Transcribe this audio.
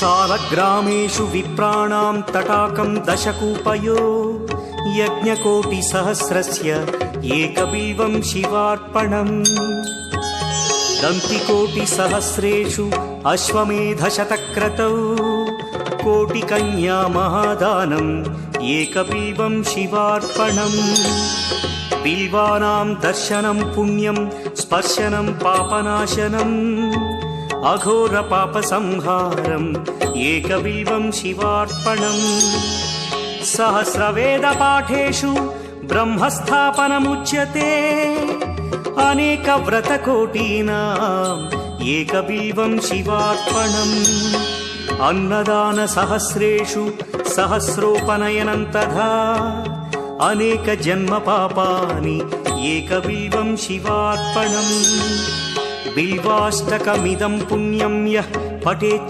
सालग्रामेषु विप्राणां तटाकं दशकूपयो यज्ञकोटिसहस्रस्य एकबिल्वं शिवार्पणम् दन्तिकोटिसहस्रेषु अश्वमेधशतक्रतौ कोटिकन्या महादानम् एकबिल्वं शिवार्पणम् बिल्वानां दर्शनं पुण्यं स्पर्शनं पापनाशनम् अघोरपापसंहारम् एकबिल्वं शिवार्पणम् सहस्रवेदपाठेषु ब्रह्मस्थापनमुच्यते अनेकव्रतकोटीनाम् एकबिल्वं शिवार्पणम् अन्नदानसहस्रेषु सहस्रोपनयनं तथा अनेकजन्मपापानि एकबिल्वं शिवार्पणम् बिल्वाष्टकमिदं पुण्यं यः पठेत्